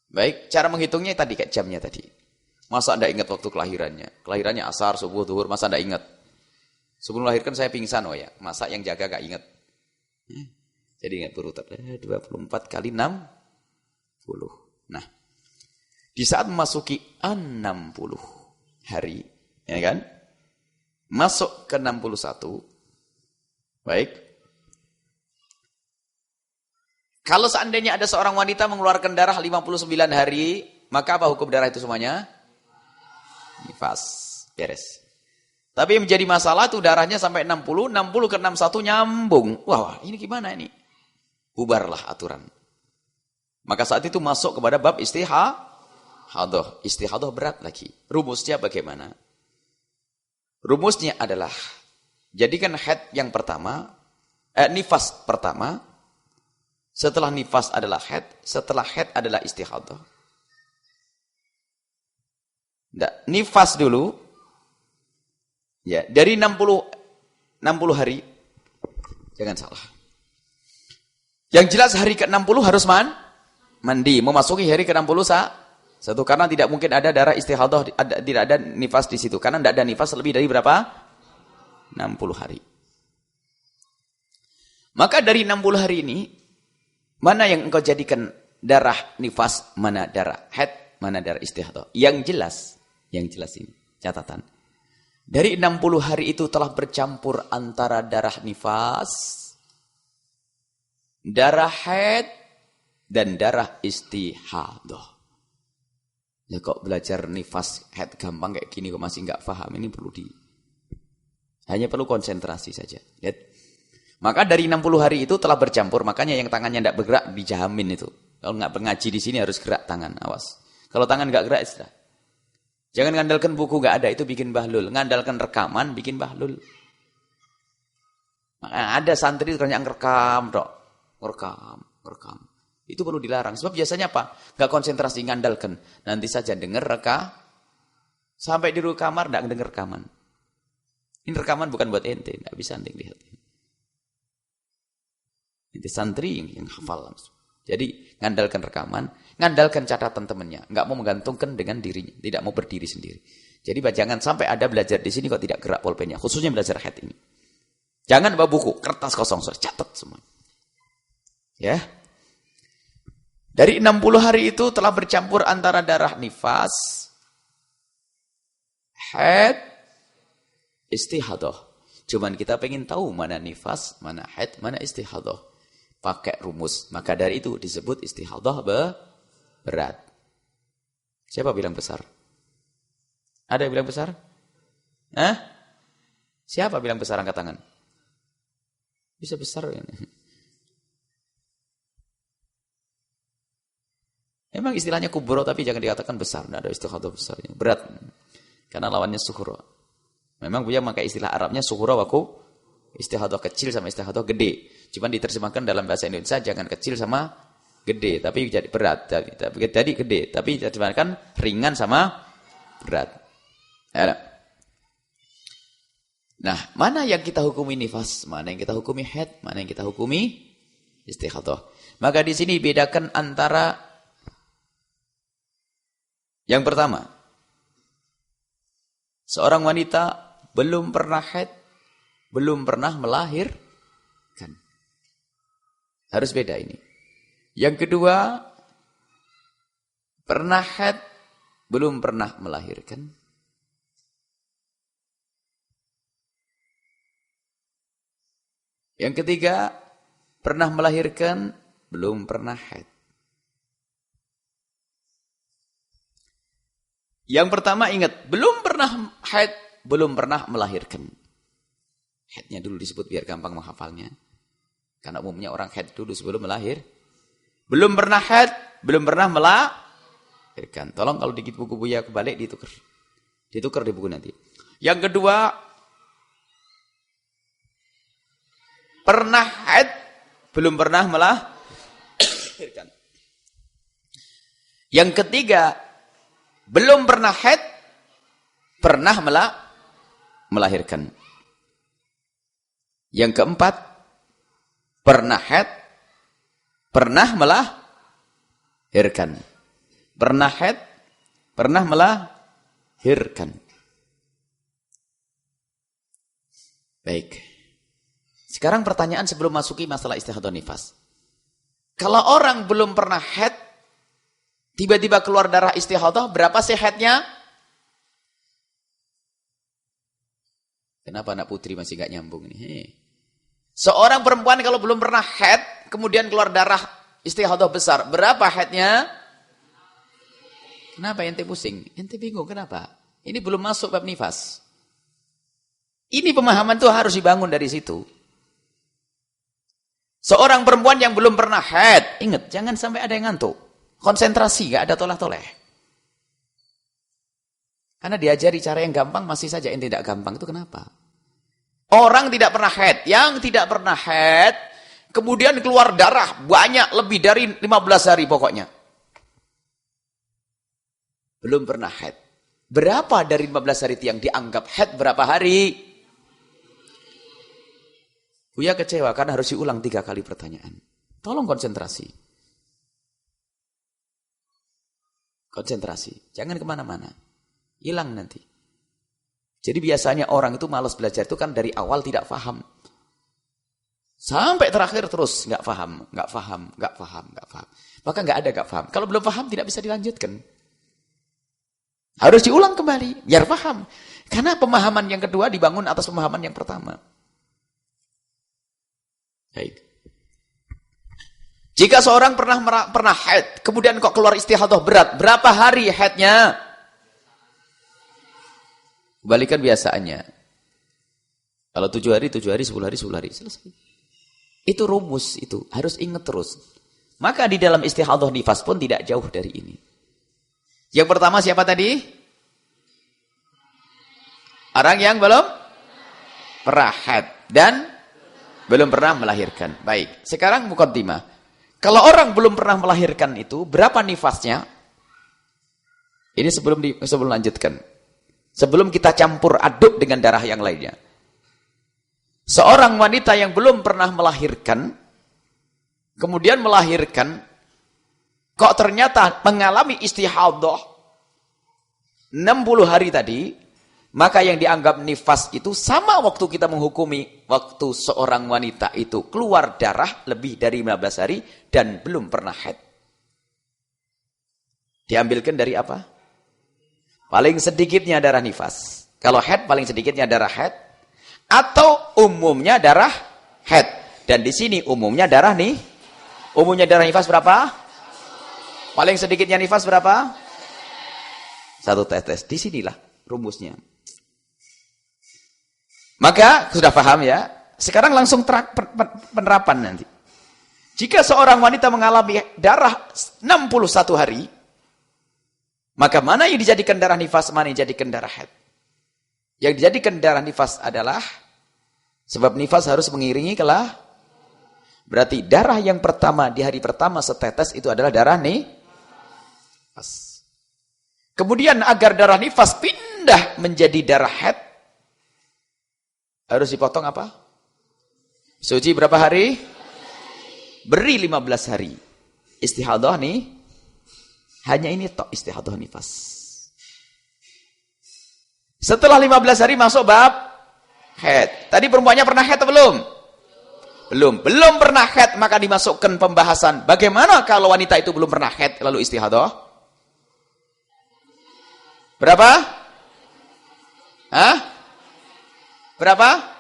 Speaker 1: Baik, cara menghitungnya tadi kayak jamnya tadi. Masa Anda ingat waktu kelahirannya? Kelahirannya asar, subuh, zuhur, masa Anda ingat? Sebelum melahirkan saya pingsan, oh ya. Masa yang jaga gak ingat? Jadi ingat berutat. 24 kali 60. Nah, di saat memasuki 60 hari, ya kan? Masuk ke 61. Baik. Kalau seandainya ada seorang wanita mengeluarkan darah 59 hari, maka apa hukum darah itu semuanya? Nifas. Beres. Tapi yang menjadi masalah itu darahnya sampai 60 ke 61 nyambung. Wah, ini gimana ini? Bubarlah aturan. Maka saat itu masuk kepada bab istihadah. Istihadah berat lagi. Rumusnya bagaimana? Rumusnya adalah, jadikan haid yang pertama, nifas pertama, setelah nifas adalah haid, setelah haid adalah istihadah. Nifas dulu, ya, dari 60 hari, jangan salah. Yang jelas hari ke-60 harus mandi, memasuki hari ke-61. Karena tidak mungkin ada darah istihadah, tidak ada nifas di situ. Karena tidak ada nifas lebih dari berapa? 60 hari. Maka dari 60 hari ini, mana yang engkau jadikan darah nifas, mana darah haid, mana darah istihadah? Yang jelas ini, catatan. Dari 60 hari itu telah bercampur antara darah nifas, darah haid, dan darah istihadah. Ya kok belajar nifas haid gampang kayak gini kok masih nggak paham, ini hanya perlu konsentrasi saja. Lihat. Maka dari 60 hari itu telah bercampur, makanya yang tangannya tidak bergerak dijamin itu. Kalau nggak mengaji di sini harus gerak tangan, awas. Kalau tangan nggak gerak, sudah. Jangan ngandalkan buku nggak ada, itu bikin bahlul. Ngandalkan rekaman, bikin bahlul. Maka ada santri yang rekam, rekam. Itu perlu dilarang. Sebab biasanya apa? Nggak konsentrasi, ngandalkan. Nanti saja dengar sampai di kamar nggak dengar rekaman. Ini rekaman bukan buat ente, nggak bisa ente lihat. Itu santri yang hafal langsung. Jadi ngandalkan rekaman, ngandalkan catatan temannya, nggak mau menggantungkan dengan dirinya, tidak mau berdiri sendiri. Jadi jangan sampai ada belajar di sini kok tidak gerak pulpennya, khususnya belajar haid ini. Jangan bawa buku, kertas kosong, catat semua. Ya. Dari 60 hari itu telah bercampur antara darah nifas, haid, istihadah. Cuman kita pengen tahu mana nifas, mana haid, mana istihadah. pakai rumus. Maka dari itu disebut istihadah berat. Siapa bilang besar? Ada yang bilang besar? Hah? Siapa bilang besar, angkat tangan? Bisa besar ya. Memang istilahnya kubro, tapi jangan dikatakan besar. Tidak ada istihadah besarnya. Berat. Karena lawannya suhura. Memang punya pakai istilah Arabnya suhura waku. Istihadah kecil sama istihadah gede. Cuman diterjemahkan dalam bahasa Indonesia jangan kecil sama gede. Tapi jadi berat. Jadi gede. Tapi diterjemahkan ringan sama berat. Ya. Nah, mana yang kita hukumi nifas? Mana yang kita hukumi haid? Mana yang kita hukumi istihadah? Maka di sini bedakan antara yang pertama, seorang wanita belum pernah haid, belum pernah melahirkan. Harus beda ini. Yang kedua, pernah haid, belum pernah melahirkan. Yang ketiga, pernah melahirkan, belum pernah haid. Yang pertama ingat, belum pernah haid, belum pernah melahirkan. Haidnya dulu disebut biar gampang menghafalnya. Karena umumnya orang haid dulu sebelum melahir. Belum pernah haid, belum pernah melahirkan. Tolong kalau dikit buku Buya kebalik ditukar. Ditukar di buku nanti. Yang kedua, pernah haid, belum pernah melahirkan. Yang ketiga, belum pernah haid, pernah melahirkan. Yang keempat, pernah haid, pernah melahirkan. Pernah haid, pernah melahirkan. Baik. Sekarang pertanyaan sebelum masuki masalah istihadah nifas. Kalau orang belum pernah haid, tiba-tiba keluar darah istihadah, berapa sih haidnya? Kenapa anak putri masih gak nyambung ini? Seorang perempuan kalau belum pernah haid, kemudian keluar darah istihadah besar, berapa haidnya? Kenapa ente pusing? Ente bingung, kenapa? Ini belum masuk bab nifas. Ini pemahaman tuh harus dibangun dari situ. Seorang perempuan yang belum pernah haid, ingat, jangan sampai ada yang ngantuk. Konsentrasi, gak ada toleh-toleh. Karena diajari cara yang gampang, masih saja yang tidak gampang. Itu kenapa? Orang tidak pernah haid. Yang tidak pernah haid, kemudian keluar darah banyak, lebih dari 15 hari pokoknya. Belum pernah haid. Berapa dari 15 hari itu yang dianggap haid, berapa hari? Buya kecewa karena harus diulang 3 kali pertanyaan. Tolong konsentrasi. Konsentrasi. Jangan kemana-mana. Hilang nanti. Jadi biasanya orang itu malas belajar itu kan dari awal tidak paham. Sampai terakhir terus nggak paham, nggak paham, nggak paham, nggak paham. Maka nggak ada nggak paham. Kalau belum paham tidak bisa dilanjutkan. Harus diulang kembali, biar paham. Karena pemahaman yang kedua dibangun atas pemahaman yang pertama. Baik. Jika seorang pernah haid, kemudian kok keluar istihadah berat, berapa hari haidnya? Kembalikan biasaannya. Kalau 7 hari, 7 hari, 10 hari, 10 hari. Selesai. Itu rumus itu. Harus ingat terus. Maka di dalam istihadah nifas pun tidak jauh dari ini. Yang pertama siapa tadi? Orang yang belum pernah haid dan belum pernah melahirkan. Baik. Sekarang muqaddimah. Kalau orang belum pernah melahirkan itu, berapa nifasnya? Ini sebelum lanjutkan. Sebelum kita campur aduk dengan darah yang lainnya. Seorang wanita yang belum pernah melahirkan, kemudian melahirkan, kok ternyata mengalami istihadah 60 hari tadi, maka yang dianggap nifas itu sama waktu kita menghukumi waktu seorang wanita itu keluar darah lebih dari 15 hari dan belum pernah haid. Diambilkan dari apa? Paling sedikitnya darah nifas. Kalau haid paling sedikitnya darah haid. Atau umumnya darah haid. Dan di sini umumnya darah nih. Umumnya darah nifas berapa? Paling sedikitnya nifas berapa? 1 tetes. Disinilah rumusnya. Maka sudah paham ya. Sekarang langsung penerapan nanti. Jika seorang wanita mengalami darah 61 hari, maka mana yang dijadikan darah nifas, mana yang dijadikan darah haid? Yang dijadikan darah nifas adalah, sebab nifas harus mengiringi kelah. Berarti darah yang pertama di hari pertama setetes itu adalah darah nifas. Kemudian agar darah nifas pindah menjadi darah haid, harus dipotong apa? Suci berapa hari? Beri 15 hari. Istihadah nih, hanya ini tok istihadah nifas. Setelah 15 hari masuk bab haid. Tadi perempuannya pernah haid atau belum? Belum pernah haid, maka dimasukkan pembahasan bagaimana kalau wanita itu belum pernah haid lalu istihadah. Berapa? Hah? Berapa?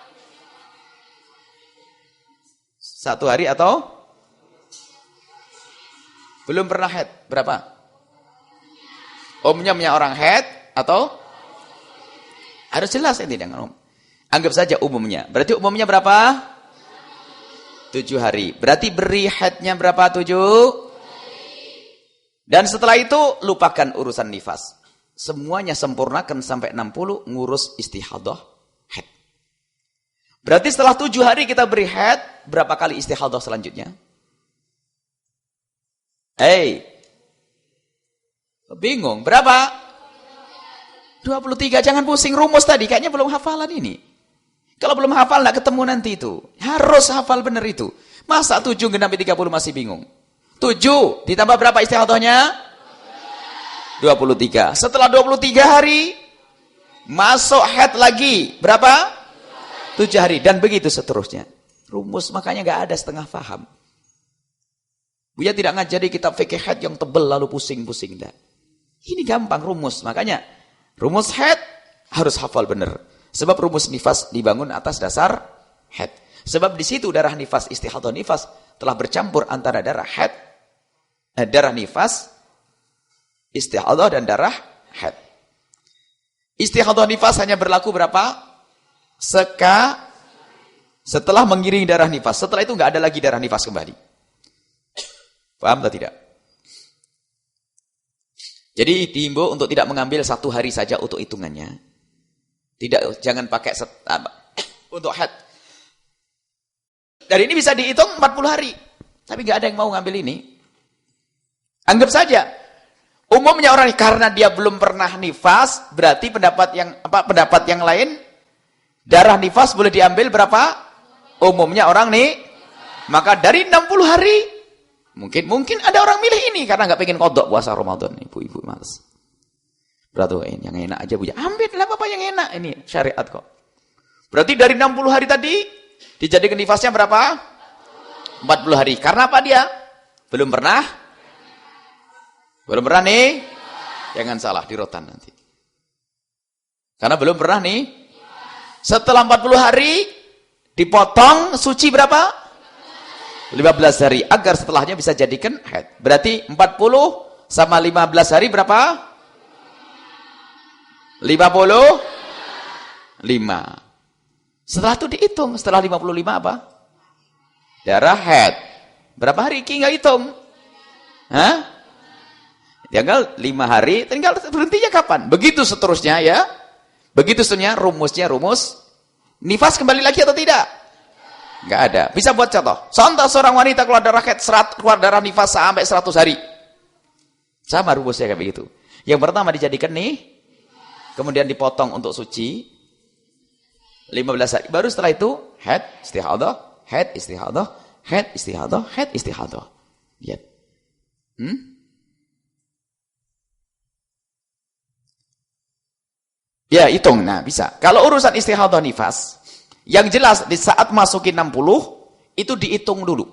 Speaker 1: 1 hari atau belum pernah haid? Berapa? Umumnya orang haid atau harus jelas ini dengan umum. Anggap saja umumnya. Berarti umumnya berapa? 7 hari. Berarti beri haidnya berapa? 7. Dan setelah itu lupakan urusan nifas. Semuanya sempurnakan sampai 60, ngurus istihadah haid. Berarti setelah 7 hari kita beri haid, berapa kali istihadah selanjutnya? Bingung. Berapa? 23. Jangan pusing rumus tadi. Kayaknya belum hafalan ini. Kalau belum hafal, nggak ketemu nanti itu. Harus hafal benar itu. Masa 7 genap 30 masih bingung? 7 ditambah berapa istihadahnya? 23. Setelah 23 hari, masuk haid lagi. Berapa? 7 hari. Dan begitu seterusnya. Rumus makanya nggak ada setengah paham. Buya tidak ngajari kitab fikih haid yang tebal lalu pusing-pusing. Ini gampang rumus. Makanya rumus haid harus hafal benar. Sebab rumus nifas dibangun atas dasar haid. Sebab di situ darah nifas, istihadah nifas telah bercampur antara darah haid, darah nifas, istihadah dan darah haid. Istihadah nifas hanya berlaku berapa? Setelah mengiringi darah nifas. Setelah itu nggak ada lagi darah nifas kembali. Paham atau tidak? Jadi dihimbau untuk tidak mengambil 1 hari saja untuk hitungannya. Jangan pakai untuk haid. Dari ini bisa dihitung 40 hari. Tapi nggak ada yang mau ngambil ini. Anggap saja. Umumnya orang karena dia belum pernah nifas, berarti pendapat yang lain, darah nifas boleh diambil berapa? Umumnya orang nih. Maka dari 60 hari, mungkin ada orang milih ini karena nggak pengen kodok puasa Ramadan. Ibu-ibu males. Berarti yang enak aja Buya. Ambil lah apa yang enak. Ini syariat kok. Berarti dari 60 hari tadi dijadikan nifasnya berapa? 40 hari. Karena apa dia? Belum pernah nih. Jangan salah di rotan nanti. Karena belum pernah nih. Setelah 40 hari dipotong suci berapa? 15 hari. Agar setelahnya bisa jadikan haid. Berarti 40 sama 15 hari berapa? 55. Setelah itu dihitung. Setelah 55 apa? Darah haid. Berapa hari? Nggak hitung. Hah? Tinggal 5 hari. Tinggal berhentinya kapan? Begitu seterusnya ya. Begitu seterusnya rumus. Nifas kembali lagi atau tidak? Nggak ada. Bisa buat contoh. Contoh seorang wanita keluar darah haid, keluar darah nifas sampai 100 hari. Sama rumusnya kayak begitu. Yang pertama dijadikan nih. Kemudian dipotong untuk suci 15 hari. Baru setelah itu haid, istihadah, haid, istihadah, haid, istihadah, haid, istihadah. Lihat. Ya, hitung. Nah, bisa. Kalau urusan istihadah nifas, yang jelas di saat masukin 60 itu dihitung dulu.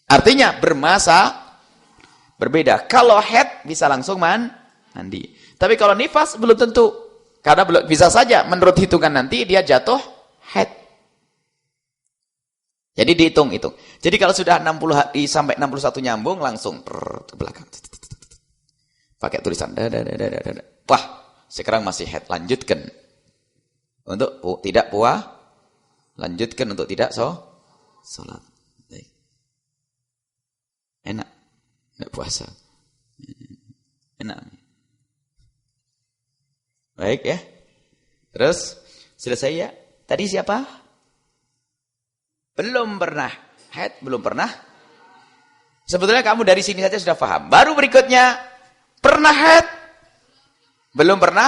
Speaker 1: Artinya bermasa berbeda. Kalau haid bisa langsung mandi. Tapi kalau nifas belum tentu. Karena bisa saja menurut hitungan nanti dia jatuh haid. Jadi dihitung-hitung. Jadi kalau sudah 60 hari sampai 61 nyambung, langsung ke belakang. Pakai tulisan. Wah, sekarang masih head. Lanjutkan. Untuk tidak puas, lanjutkan untuk tidak sholat. Baik. Enak. Enggak puasa. Enak. Baik ya. Terus, selesai ya. Tadi siapa? Belum pernah. Head, belum pernah. Sebetulnya kamu dari sini saja sudah paham. Baru berikutnya, pernah head, belum pernah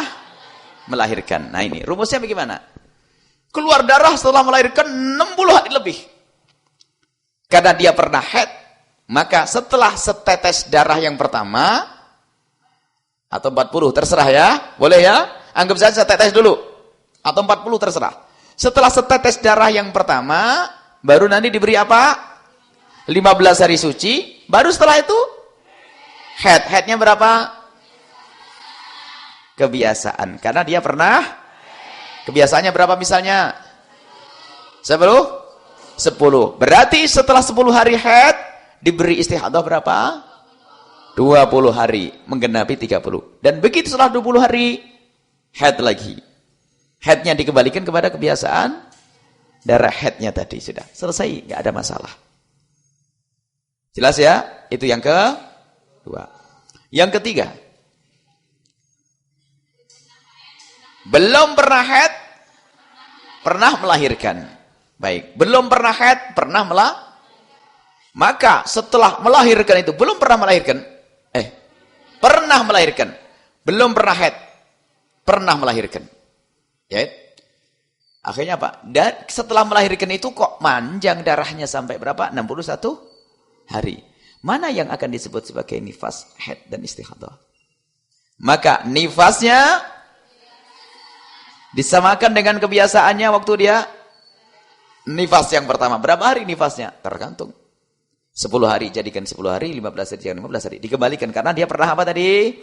Speaker 1: melahirkan. Nah ini, rumusnya bagaimana? Keluar darah setelah melahirkan 60 hari lebih. Karena dia pernah head, maka setelah setetes darah yang pertama, atau 40, terserah ya. Boleh ya? Anggap saja setetes dulu. Atau 40, terserah. Setelah setetes darah yang pertama, baru nanti diberi apa? 15 hari suci. Baru setelah itu head. Headnya berapa? Kebiasaan. Karena dia pernah. Kebiasaannya berapa misalnya? 10? Berarti setelah 10 hari head, diberi istihadah berapa? 20 hari. Menggenapi 30. Dan begitu setelah 20 hari, head lagi. Headnya dikembalikan kepada kebiasaan. Darah headnya tadi sudah selesai, nggak ada masalah. Jelas ya? Itu yang kedua. Yang ketiga, belum pernah head, pernah melahirkan. Baik, belum pernah head, pernah maka setelah melahirkan itu, belum pernah melahirkan, pernah melahirkan, belum pernah head, pernah melahirkan. Ya. Akhirnya apa? Dan setelah melahirkan itu kok manjang darahnya sampai berapa? 61 hari. Mana yang akan disebut sebagai nifas, haid dan istihadah? Maka nifasnya disamakan dengan kebiasaannya waktu dia nifas yang pertama. Berapa hari nifasnya? Tergantung. 10 hari jadikan 10 hari, 15 hari jadikan 15 hari. Dikembalikan karena dia pernah apa tadi?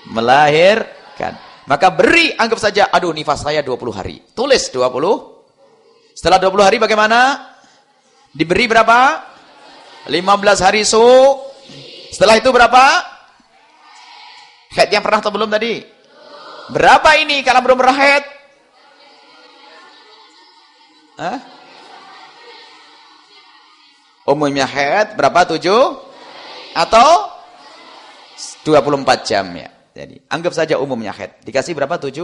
Speaker 1: Melahirkan. Maka beri, anggap saja, aduh nifas saya 20 hari. Tulis 20. Setelah 20 hari bagaimana? Diberi berapa? 15 hari Setelah itu berapa? Haid yang pernah atau belum tadi? Berapa ini kalau belum pernah haid? Umumnya haid berapa? 7? Atau 24 jam ya. Jadi, anggap saja umumnya haid. Dikasih berapa? 7?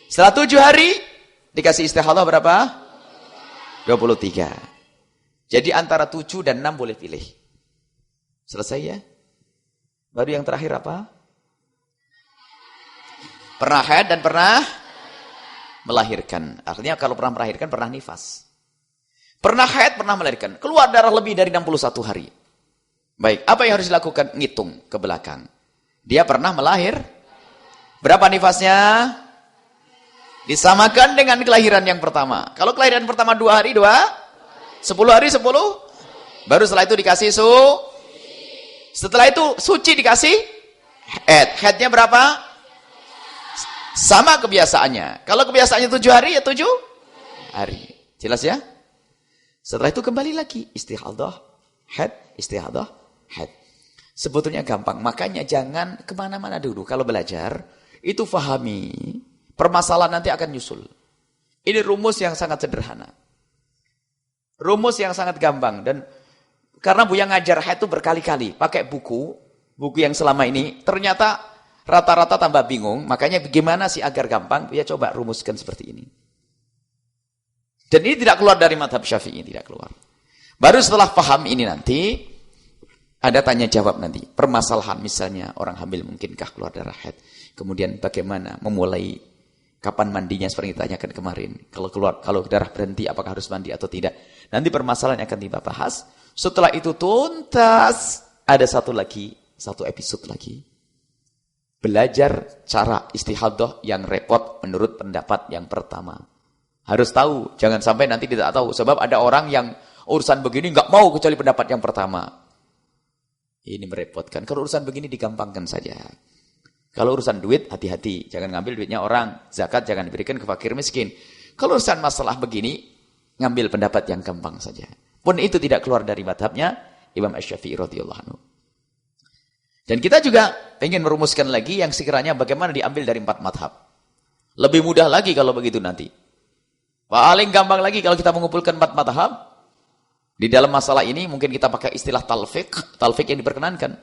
Speaker 1: Setelah 7 hari, dikasih istihadah berapa? 23. Jadi antara 7 dan 6 boleh pilih. Selesai ya? Baru yang terakhir apa? Pernah haid dan pernah melahirkan. Artinya kalau pernah melahirkan, pernah nifas. Pernah haid, pernah melahirkan. Keluar darah lebih dari 61 hari. Baik, apa yang harus dilakukan? Ngitung ke belakang. Dia pernah melahir. Berapa nifasnya? Disamakan dengan kelahiran yang pertama. Kalau kelahiran pertama 2 hari, 2. 10 hari, 10. Baru setelah itu dikasih Setelah itu suci dikasih head. Headnya berapa? Sama kebiasaannya. Kalau kebiasaannya 7 hari, ya 7 hari. Jelas ya? Setelah itu kembali lagi. Istihadah, head, istihadah, head. Sebetulnya gampang, makanya jangan kemana-mana dulu. Kalau belajar, itu fahami. Permasalahan nanti akan nyusul. Ini rumus yang sangat sederhana. Rumus yang sangat gampang. Dan karena Buya ngajar haid itu berkali-kali. Pakai buku yang selama ini, ternyata rata-rata tambah bingung. Makanya bagaimana sih agar gampang? Buya coba rumuskan seperti ini. Dan ini tidak keluar dari madhab Syafi'i, tidak keluar. Baru setelah paham ini nanti, ada tanya jawab nanti. Permasalahan misalnya orang hamil mungkinkah keluar darah haid. Kemudian bagaimana memulai kapan mandinya seperti yang ditanyakan kemarin. Kalau darah berhenti apakah harus mandi atau tidak. Nanti permasalahan akan dibahas. Setelah itu tuntas ada satu episode lagi. Belajar cara istihadah yang repot menurut pendapat yang pertama. Harus tahu, jangan sampai nanti tidak tahu. Sebab ada orang yang urusan begini nggak mau kecuali pendapat yang pertama. Ini merepotkan. Kalau urusan begini digampangkan saja. Kalau urusan duit, hati-hati. Jangan ngambil duitnya orang. Zakat jangan diberikan ke fakir miskin. Kalau urusan masalah begini, ngambil pendapat yang gampang saja. Pun itu tidak keluar dari madhabnya Imam Asy-Syafi'i radhiyallahu anhu. Dan kita juga ingin merumuskan lagi yang sekiranya bagaimana diambil dari 4 madhab. Lebih mudah lagi kalau begitu nanti. Paling gampang lagi kalau kita mengumpulkan 4 madhab. Di dalam masalah ini mungkin kita pakai istilah talfiq. Talfiq yang diperkenankan.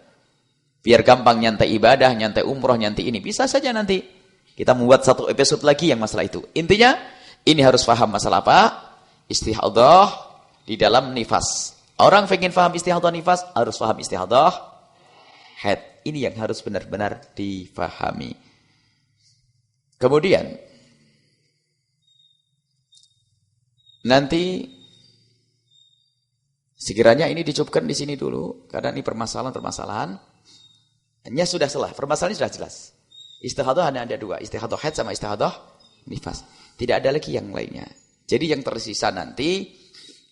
Speaker 1: Biar gampang nyantai ibadah, nyantai umroh, nyantai ini. Bisa saja nanti. Kita membuat satu episode lagi yang masalah itu. Intinya, ini harus paham masalah apa? Istihadah di dalam nifas. Orang ingin paham istihadah nifas, harus paham istihadah haid. Ini yang harus benar-benar difahami. Kemudian, nanti sekiranya ini dicukupkan di sini dulu, karena ini permasalahan-permasalahan. Hanya sudah selesai, permasalahan sudah jelas. Istihadah hanya ada 2, istihadah haid sama istihadah nifas. Tidak ada lagi yang lainnya. Jadi yang tersisa nanti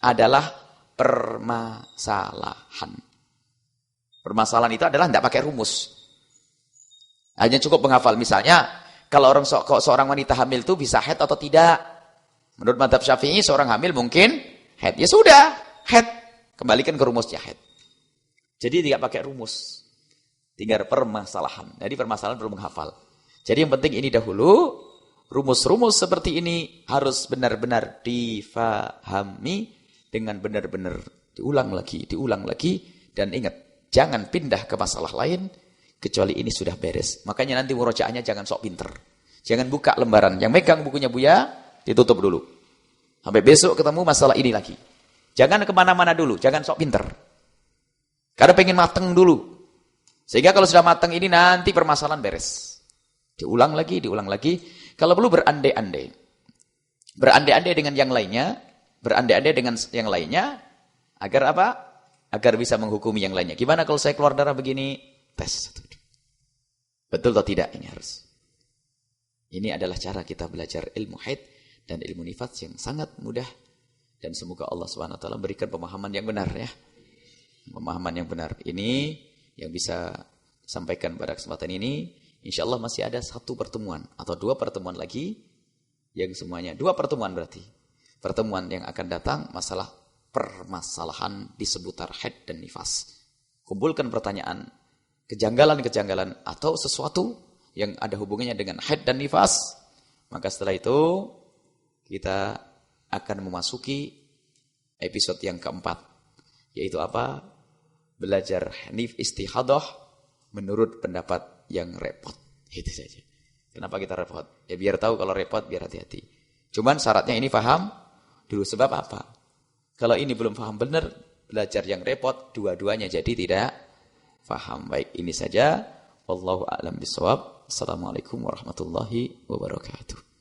Speaker 1: adalah permasalahan. Permasalahan itu adalah tidak pakai rumus. Hanya cukup menghafal. Misalnya, kalau seorang wanita hamil itu bisa haid atau tidak? Menurut mazhab Syafi'i, seorang hamil mungkin haid. Ya sudah, haid. Kembalikan ke rumusnya haid. Jadi tidak pakai rumus. Tinggal permasalahan. Jadi permasalahan perlu menghafal. Jadi yang penting ini dahulu, rumus-rumus seperti ini harus benar-benar difahami dengan benar-benar diulang lagi. Dan ingat, jangan pindah ke masalah lain, kecuali ini sudah beres. Makanya nanti murojaahnya jangan sok pinter. Jangan buka lembaran. Yang megang bukunya Buya, ditutup dulu. Sampai besok ketemu masalah ini lagi. Jangan kemana-mana dulu, jangan sok pinter. Karena pengen mateng dulu. Sehingga kalau sudah mateng ini nanti permasalahan beres. Diulang lagi. Kalau perlu berandai-andai. Berandai-andai dengan yang lainnya. Agar apa? Agar bisa menghukumi yang lainnya. Gimana kalau saya keluar darah begini? Tes. Betul atau tidak? Ini harus. Ini adalah cara kita belajar ilmu haid dan ilmu nifas yang sangat mudah. Dan semoga Allah SWT memberikan pemahaman yang benar ya. Pemahaman yang benar. Ini yang bisa sampaikan pada kesempatan ini. Insya Allah masih ada 1 pertemuan atau 2 pertemuan lagi. Yang semuanya 2 pertemuan berarti. Pertemuan yang akan datang masalah permasalahan di seputar haid dan nifas. Kumpulkan pertanyaan, kejanggalan-kejanggalan atau sesuatu yang ada hubungannya dengan haid dan nifas. Maka setelah itu kita akan memasuki episode yang keempat. Yaitu apa? Belajar istihadah menurut pendapat yang repot. Itu saja. Kenapa kita repot? Ya biar tahu kalau repot, biar hati-hati. Cuman syaratnya ini paham dulu. Sebab apa? Kalau ini belum paham benar, belajar yang repot, dua-duanya jadi tidak paham. Baik, ini saja. Wallahu a'lam bishawab. Assalamualaikum warahmatullahi wabarakatuh.